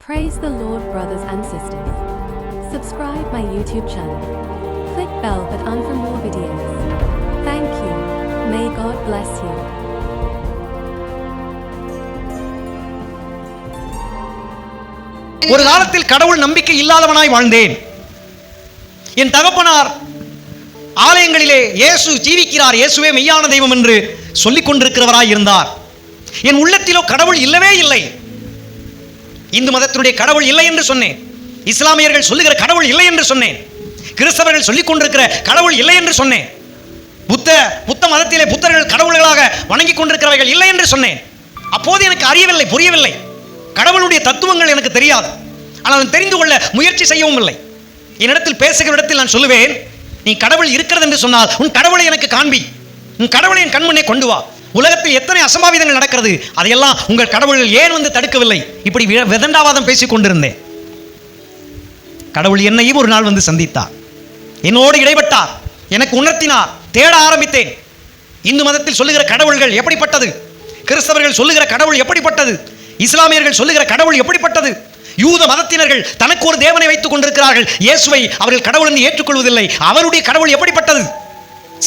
Praise the Lord, brothers and sisters. Subscribe my YouTube channel. Click bell button for more videos. Thank you. May God bless you. ஒரு காலத்தில் கடவுள் நம்பிக்கை இல்லாதவனாய் வாழ்ந்தேன். என் தகப்பனார் ஆலயங்களிலே இயேசு ஜீவிக்கிறார், இயேசுவே மெய்யான தெய்வம் என்று சொல்லிக் கொண்டிருக்கிறவராய் இருந்தார். என் உள்ளத்திலோ கடவுள் இல்லவே இல்லை. இந்து மதத்தினுடைய கடவுள் இல்லை என்று சொன்னேன். இஸ்லாமியர்கள் சொல்லுகிற கடவுள் இல்லை என்று சொன்னேன். கிறிஸ்தவர்கள் சொல்லிக் கொண்டிருக்கிற கடவுள் இல்லை என்று சொன்னேன். புத்த மதத்திலே புத்தர்கள் கடவுள்களாக வணங்கிக் கொண்டிருக்கிறவர்கள் இல்லை என்று சொன்னேன். அப்போது எனக்கு அறியவில்லை, புரியவில்லை. கடவுளுடைய தத்துவங்கள் எனக்கு தெரியாது. ஆனால் தெரிந்து கொள்ள முயற்சி செய்யவும் இல்லை. என்னிடத்தில் பேசுகிற இடத்தில் நான் சொல்லுவேன், நீ கடவுள் இருக்கிறது என்று சொன்னால் உன் கடவுளை எனக்கு காண்பி, உன் கடவுளை என் கண்முன்னே கொண்டு வா. உலகத்தில் எத்தனை அசம்பாவிதங்கள் நடக்கிறது, அதையெல்லாம் உங்கள் கடவுள்கள் ஏன் வந்து தடுக்கவில்லை? இப்படி விதண்டாவாதம் பேசிக் கொண்டிருந்தேன். கடவுள் என்னையும் ஒரு நாள் வந்து சந்தித்தார், என்னோடு இடைப்பட்டார், எனக்கு உணர்த்தினார். தேட ஆரம்பித்தேன். இந்து மதத்தில் சொல்லுகிற கடவுள்கள் எப்படிப்பட்டது, கிறிஸ்தவர்கள் சொல்லுகிற கடவுள் எப்படிப்பட்டது, இஸ்லாமியர்கள் சொல்லுகிற கடவுள் எப்படிப்பட்டது, யூத மதத்தினர்கள் தனக்கு ஒரு தேவனை வைத்துக் கொண்டிருக்கிறார்கள், இயேசுவை அவர்கள் கடவுள் என்று ஏற்றுக்கொள்வதில்லை, அவருடைய கடவுள் எப்படிப்பட்டது.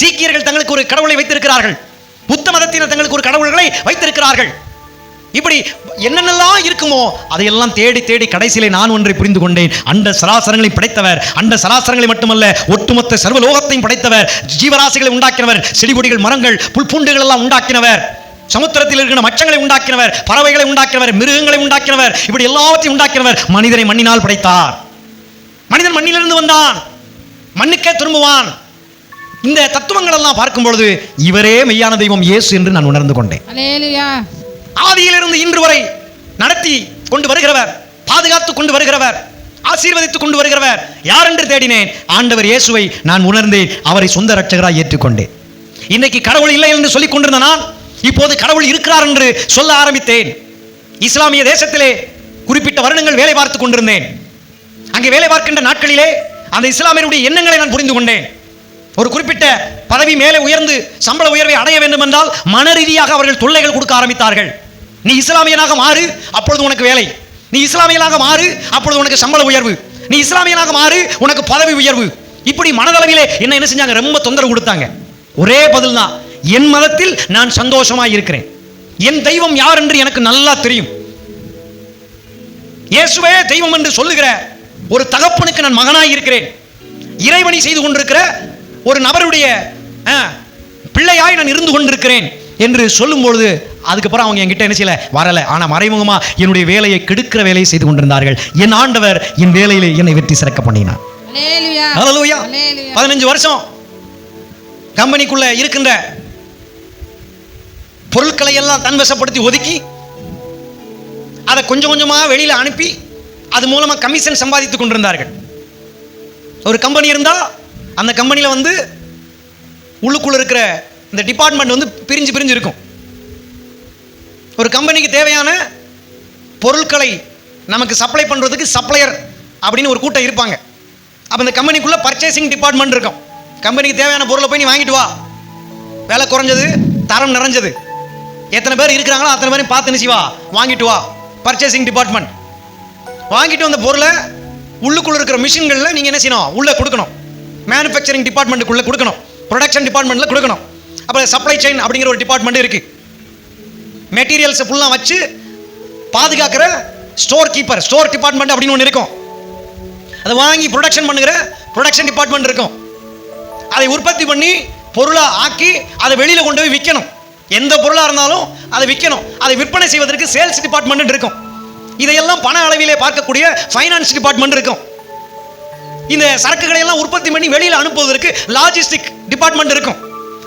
சீக்கியர்கள் தங்களுக்கு ஒரு கடவுளை வைத்திருக்கிறார்கள், புத்த மதத்தினர் தங்களுக்கு ஒரு கடவுள்களை வைத்திருக்கிறார்கள். இப்படி என்னென்னலாம் இருக்குமோ அதையெல்லாம் தேடி தேடி கடைசியிலே நான் ஒன்றை புரிந்து கொண்டேன். அண்ட சராசரங்களை படைத்தவர், அண்ட சராசரங்களை மட்டுமல்ல ஒட்டுமொத்த சர்வலோகத்தையும் படைத்தவர், ஜீவராசிகளை உண்டாக்கினவர், செடிகொடிகள் மரங்கள் புல் பூண்டுகள் எல்லாம் உண்டாக்கினவர், சமுத்திரத்தில் இருக்கிற மச்சங்களை உண்டாக்கினவர், பறவைகளை உண்டாக்கினவர், மிருகங்களை உண்டாக்கினவர், இப்படி எல்லாவற்றையும் உண்டாக்கினவர். மனிதனை மண்ணினால் படைத்தார். மனிதன் மண்ணிலிருந்து வந்தான், மண்ணுக்கே திரும்புவான். இந்த தத்துவங்கள் எல்லாம் பார்க்கும் பொழுது இவரே மெய்யான தெய்வம் இயேசு என்று நான் உணர்ந்து கொண்டேன். ஆதியிலிருந்து இன்று வரை நடத்தி கொண்டு வருகிறவர், பாதுகாத்து கொண்டு வருகிறவர், ஆசீர்வதித்துக் கொண்டு வருகிறவர் யார் என்று தேடினேன். ஆண்டவர் இயேசுவை நான் உணர்ந்தேன், அவரை சொந்த இரட்சகராய் ஏற்றுக்கொண்டேன். இன்னைக்கு கடவுள் இல்லை என்று சொல்லிக் கொண்டிருந்த நான் இப்போது கடவுள் இருக்கிறார் என்று சொல்ல ஆரம்பித்தேன். இஸ்லாமிய தேசத்திலே குறிப்பிட்ட வருடங்கள் வேலை பார்த்துக் கொண்டிருந்தேன். அங்கே வேலை பார்க்கின்ற நாட்களிலே அந்த இஸ்லாமியருடைய எண்ணங்களை நான் புரிந்து கொண்டேன். ஒரு குறிப்பிட்ட பதவி மேலே உயர்ந்து சம்பள உயர்வை அடைய வேண்டும் என்றால் மன ரீதியாக அவர்கள் தொல்லைகள் கொடுக்க ஆரம்பித்தார்கள். நீ இஸ்லாமியனாக மாறு, அப்பொழுது உனக்கு வேலை. நீ இஸ்லாமியனாக மாறு, அப்பொழுது உனக்கு சம்பள உயர்வு. நீ இஸ்லாமியனாக மாறு, உனக்கு பதவி உயர்வு. இப்படி மனதளவிலே என்ன செஞ்சாங்க, ரொம்ப தொந்தரவு கொடுத்தாங்க. ஒரே பதில் தான், என் மதத்தில் நான் சந்தோஷமாக இருக்கிறேன், என் தெய்வம் யார் என்று எனக்கு நல்லா தெரியும். இயேசுவே தெய்வம் என்று சொல்லுகிற ஒரு தகப்பனுக்கு நான் மகனாய் இருக்கிறேன். இறைவனை செய்து கொண்டிருக்கிற ஒரு நபருடைய பிள்ளையாய் நான் இருந்து கொண்டிருக்கிறேன் என்று சொல்லும் பொழுது அதுக்கப்புறம் அவங்க என்கிட்ட என்ன செய்யல வரல. ஆனால் மறைமுகமா என்னுடைய வேலையை கெடுக்கிற வேலையை செய்து கொண்டிருந்தார்கள். என் ஆண்டவர் என் வேலையிலே என்னை வெற்றி சிறக்க பண்ணினார். 15 வருஷம் கம்பெனிக்குள்ள இருக்கின்ற பொருட்களை எல்லாம் தன்வசப்படுத்தி ஒதுக்கி அதை கொஞ்சம் கொஞ்சமா வெளியில அனுப்பி அது மூலமா கமிஷன் சம்பாதித்துக் கொண்டிருந்தார்கள். ஒரு கம்பெனி இருந்தா அந்த கம்பெனியில் வந்து உள்ளுக்குள்ள இருக்கிற இந்த டிபார்ட்மெண்ட் வந்து பிரிஞ்சு பிரிஞ்சு இருக்கும். ஒரு கம்பெனிக்கு தேவையான பொருட்களை நமக்கு சப்ளை பண்ணுறதுக்கு சப்ளையர் அப்படின்னு ஒரு கூட்டம் இருப்பாங்க. அப்போ இந்த கம்பெனிக்குள்ள பர்ச்சேசிங் டிபார்ட்மெண்ட் இருக்கும். கம்பெனிக்கு தேவையான பொருளை போய் நீ வாங்கிட்டு வா, விலை குறைஞ்சது, தரம் நிறைஞ்சது, எத்தனை பேர் இருக்கிறாங்களோ அத்தனை பேரையும் பார்த்து நிச்சயவா வாங்கிட்டு வா. பர்ச்சேசிங் டிபார்ட்மெண்ட் வாங்கிட்டு வந்த பொருளை உள்ளுக்குள்ள இருக்கிற மிஷின்களில் நீங்கள் என்ன செய்யணும், உள்ளே கொடுக்கணும். மேனுஃபேக்சரிங் டிபார்ட்மெண்ட்டுக்குள்ளே கொடுக்கணும், ப்ரொடக்ஷன் டிபார்ட்மெண்ட்டில் கொடுக்கணும். அப்புறம் சப்ளை செயின் அப்படிங்கிற ஒரு டிபார்ட்மெண்ட் இருக்குது. மெட்டீரியல்ஸை ஃபுல்லாக வச்சு பாதுகாக்கிற ஸ்டோர் கீப்பர், ஸ்டோர் டிபார்ட்மெண்ட் அப்படின்னு ஒன்று இருக்கும். அதை வாங்கி ப்ரொடக்ஷன் பண்ணுகிற ப்ரொடக்ஷன் டிபார்ட்மெண்ட் இருக்கும். அதை உற்பத்தி பண்ணி பொருளாக ஆக்கி அதை வெளியில் கொண்டு போய் விற்கணும். எந்த பொருளாக இருந்தாலும் அதை விற்கணும். அதை விற்பனை செய்வதற்கு சேல்ஸ் டிபார்ட்மெண்ட் இருக்கும். இதையெல்லாம் பண அளவிலே பார்க்கக்கூடிய ஃபைனான்ஸ் டிபார்ட்மெண்ட் இருக்கும். இந்த சரக்குகளை எல்லாம் உற்பத்தி பண்ணி வெளியில் அனுப்புவதற்கு லாஜிஸ்டிக் டிபார்ட்மெண்ட் இருக்கும்.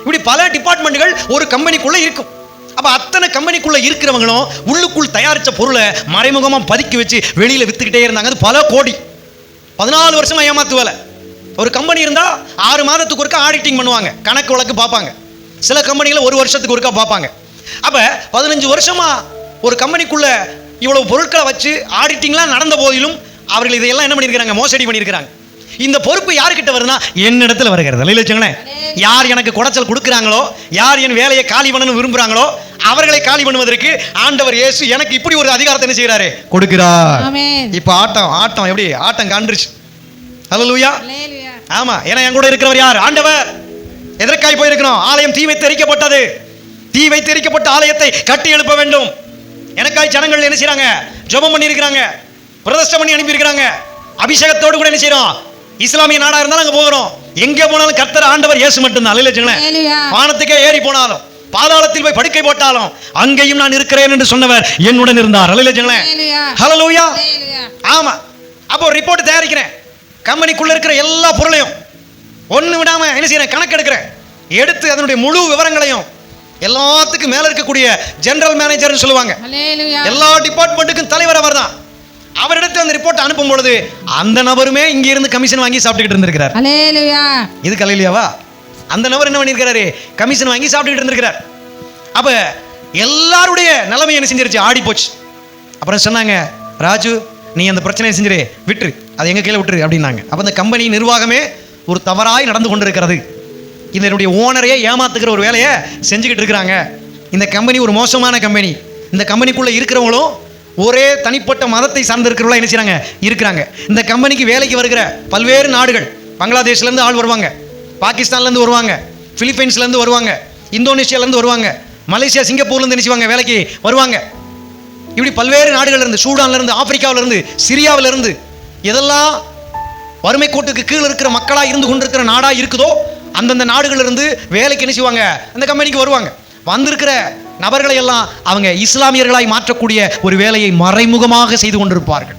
இப்படி பல டிபார்ட்மெண்ட்டுகள் ஒரு கம்பெனிக்குள்ள இருக்கும். அப்ப அத்தனை கம்பெனிக்குள்ள இருக்கிறவங்களும் உள்ளுக்குள் தயாரிச்ச பொருளை மறைமுகமாக பதுக்கி வச்சு வெளியில வித்துக்கிட்டே இருந்தாங்க. அது பல கோடி. 14 வருஷமா ஏமாத்து வேலை. ஒரு கம்பெனி இருந்தா 6 மாதத்துக்கு ஒருக்கா ஆடிட்டிங் பண்ணுவாங்க, கணக்கு வழக்கு பார்ப்பாங்க. சில கம்பெனிகளை 1 வருஷத்துக்கு ஒருக்கா பார்ப்பாங்க. அப்ப 15 வருஷமா ஒரு கம்பெனிக்குள்ள இவ்வளவு பொருட்களை வச்சு ஆடிட்டிங்லாம் நடந்த போதிலும் அவர்கள் இதையெல்லாம் என்ன பண்ணியிருக்கிறாங்க, மோசடி பண்ணியிருக்கிறாங்க. இந்த பொறுப்பு யாருக்கிட்ட வருதுன்னா என்னிடத்துல வருகிறது. இல்லைங்களே, யார் எனக்கு குடைச்சல் கொடுக்குறாங்களோ, யார் என் வேலையை காலி பண்ணணும்னு விரும்புகிறாங்களோ அவர்களை காலி பண்ணுவதற்கு ஆண்டவர் இயேசு எனக்கு இப்படி ஒரு அதிகாரத்தை என்ன செய்கிறாரு, கொடுக்கிறார். ஆமென். இப்ப ஆட்டம் எப்படி ஆட்டம் காண்பிருச்சு. ஹல்லேலூயா. ஹல்லேலூயா. ஆமா, ஏன்னா என் கூட இருக்கிறவர் யார்? ஆண்டவர். எதற்காய் போயிருக்கிறோம்? ஆலயம் தீ வைத்து எரிக்கப்பட்டது. தீ வைத்து எரிக்கப்பட்ட ஆலயத்தை கட்டி எழுப்ப வேண்டும். எனக்காய் ஜனங்கள் என்ன செய்றாங்க? ஜெபம் பண்ணி இருக்கிறாங்க, பிரதிஷ்டை பண்ணி அனுப்பி இருக்கிறாங்க. அபிஷேகத்தோடு கூட என்ன செய்றோம்? இஸ்லாமிய நாடா இருந்தாலும் அங்க போகிறோம். எங்கே போனாலும் கர்த்தர் ஆண்டவர் இயேசு மட்டும்தான். ஹல்லேலூயா. வானத்துக்கே ஏறி போனாலும், பாதாளத்தில் போய் படுக்கை போட்டாலும் அங்கேயும் நான் இருக்கிறேன் என்று சொன்னவர் என்னுடன் இருந்தார். ஹல்லேலூயா. ஹல்லேலூயா. ஹல்லேலூயா. ஆமா. அப்போ ரிப்போர்ட் தயாரிக்கிறேன். கம்பெனிக்குள்ள இருக்கிற எல்லா பொருளையும் ஒண்ணு விடாம என்ன செய்யறேன்? கணக்கெடுக்கிறேன். எடுத்து அதனுடைய முழு விவரங்களையும் எல்லாத்துக்கும் மேல இருக்கக்கூடிய ஜெனரல் மேனேஜர்னு சொல்லுவாங்க. ஹல்லேலூயா. எல்லா டிபார்ட்மெண்ட்டுக்கும் தலைவர் அவர்தான். அவரிடத்தில் அந்த ரிப்போர்ட் அனுப்பும் பொழுது அந்த நபருமே இங்க இருந்து கமிஷன் வாங்கி சாப்பிட்டுக்கிட்டு இருந்திருக்கிறார். ஹல்லேலூயா. இது கலையிலியாவா? அந்த நபர் என்ன பண்ணியிருக்கிறாரு? கமிஷன் வாங்கி சாப்பிட்டுக்கிட்டு இருந்திருக்கிறார். அப்ப எல்லாருடைய நிலைமை என்ன செஞ்சிருச்சு? ஆடி போச்சு. அப்புறம் சொன்னாங்க, ராஜு நீ அந்த பிரச்சனையை செஞ்சிரு, விட்டுரு, அது எங்க கீழே விட்டுரு அப்படின்னாங்க. அப்ப அந்த கம்பெனி நிர்வாகமே ஒரு தவறாய் நடந்து கொண்டிருக்கிறது. இதனுடைய ஓனரையே ஏமாத்துக்கிற ஒரு வேலையை செஞ்சுக்கிட்டு இருக்கிறாங்க. இந்த கம்பெனி ஒரு மோசமான கம்பெனி. இந்த கம்பெனிக்குள்ள இருக்கிறவங்களும் ஒரே தனிப்பட்ட மதத்தை சார்ந்திருக்கிறவங்களா என்ன செய்றாங்க? இருக்கிறாங்க. இந்த கம்பெனிக்கு வேலைக்கு வருகிற பல்வேறு நாடுகள், பங்களாதேஷ்லேருந்து ஆள் வருவாங்க, பாகிஸ்தான்லேருந்து வருவாங்க, பிலிப்பைன்ஸ்லேருந்து வருவாங்க, இந்தோனேஷியாலேருந்து வருவாங்க, மலேசியா சிங்கப்பூர்லேருந்து என்ன செய்வாங்க? வேலைக்கு வருவாங்க. இப்படி பல்வேறு நாடுகள்லேருந்து, சூடான்லேருந்து, ஆப்பிரிக்காவிலேருந்து, சிரியாவிலேருந்து, எதெல்லாம் வறுமை கோட்டுக்கு கீழே இருக்கிற மக்களாக இருந்து கொண்டிருக்கிற நாடாக இருக்குதோ அந்தந்த நாடுகளிலிருந்து வேலைக்கு என்ன செய்வாங்க? அந்த கம்பெனிக்கு வருவாங்க. வந்திருக்கிற நபர்களை எல்லாம் அவங்க இஸ்லாமியர்களாய் மாற்றக்கூடிய ஒரு வேலையை மறைமுகமாக செய்து கொண்டிருப்பார்கள்.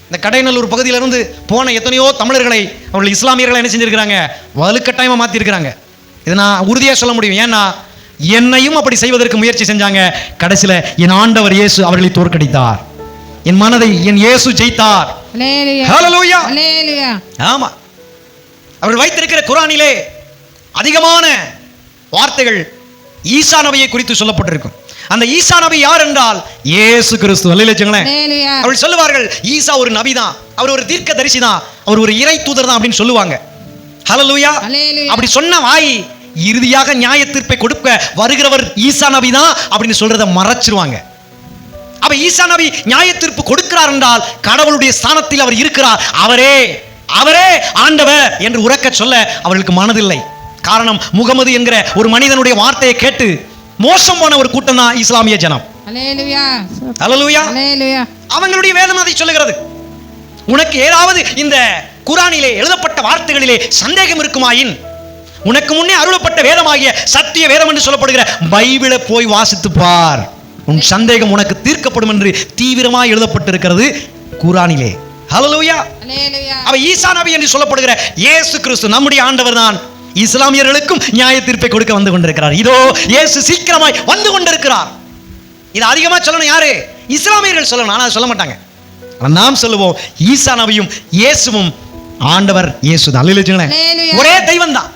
இந்த கடைநல்லூர் பகுதியிலிருந்து போன எத்தனையோ தமிழர்களை அவர்கள் இஸ்லாமியர்களை என்ன செஞ்சிருக்கிறாங்க? வலுக்கட்டாயமாக மாற்றிருக்கிறாங்க. இதை நான் உறுதியாக சொல்ல முடியும். ஏன்னா என்னையும் அப்படி செய்வதற்கு முயற்சி செஞ்சாங்க. கடைசியில் என் ஆண்டவர் இயேசு அவர்களை தோற்கடித்தார். என் மனதை என் இயேசு ஜெயித்தார். ஹல்லேலூயா. ஹல்லேலூயா. ஆமா, அவர்கள் வைத்திருக்கிற குர்ஆனிலே அதிகமான வார்த்தைகள் ஈசா நபியை குறித்து சொல்லப்பட்டிருக்கும். அந்த ஈசா நபி யார் என்றால் இயேசு கிறிஸ்து. ஹல்லேலூயா. அவர்கள் சொல்லுவார்கள், ஈசா ஒரு நபி தான், அவர் ஒரு தீர்க்கதரிசி தான், அவர் ஒரு இறை தூதர் தான் அப்படின்னு சொல்லுவாங்க. ஹல்லேலூயா. ஹல்லேலூயா. அப்படி சொன்ன வாய் இறுதியாக நியாய தீர்ப்பை கொடுக்க வருகிறவர் ஈசா நபி தான் அப்படின்னு சொல்றதை மறைச்சிருவாங்க. அப்ப ஈசா நபி நியாய தீர்ப்பு கொடுக்கிறார் என்றால் கடவுளுடைய ஸ்தானத்தில் அவர் இருக்கிறார். அவரே அவரே ஆண்டவர் என்று உரக்க சொல்ல அவர்களுக்கு மனதில்லை. காரணம், முகமது என்கிற ஒரு மனிதனுடைய வார்த்தையை கேட்டு மோசம் போன ஒரு கூட்டம் தான் இஸ்லாமிய ஜனம். ஹல்லேலூயா. ஹல்லேலூயா. ஹல்லேலூயா. அவங்களுடைய வேதம் அதை சொல்லுகிறது. உனக்கு ஏதாவது இந்த குர்ஆனிலே எழுதப்பட்ட வார்த்தைகளிலே சந்தேகம் இருக்குமாயின் உனக்கு முன்னே அருளப்பட்ட வேதமாகிய சத்திய வேதம் என்று சொல்லப்படுகிற பைபிளை போய் வாசித்து பார், உன் சந்தேகம் உனக்கு தீர்க்கப்படும் என்று தீவிரமாக எழுதப்பட்டிருக்கிறது குர்ஆனிலே. ஹல்லேலூயா. ஹல்லேலூயா. அவ ஈசா நபி என்று சொல்லப்படுகிற இயேசு கிறிஸ்து நம்முடைய ஆண்டவர் தான். இஸ்லாமியர்களுக்கும் நியாய தீர்ப்பை கொடுக்க வந்து கொண்டிருக்கிறார். இதோ இயேசு சீக்கிரமாய் வந்து கொண்டிருக்கிறார். இது அதிகமா சொல்லணும் யாரு? இஸ்லாமியர்கள் சொல்லணும். ஆனா சொல்ல மாட்டாங்க. நாம் சொல்லுவோம், ஈசா நபியும் இயேசுவும் ஆண்டவர் இயேசு தான். ஹல்லேலூயா. ஒரே தெய்வம் தான்.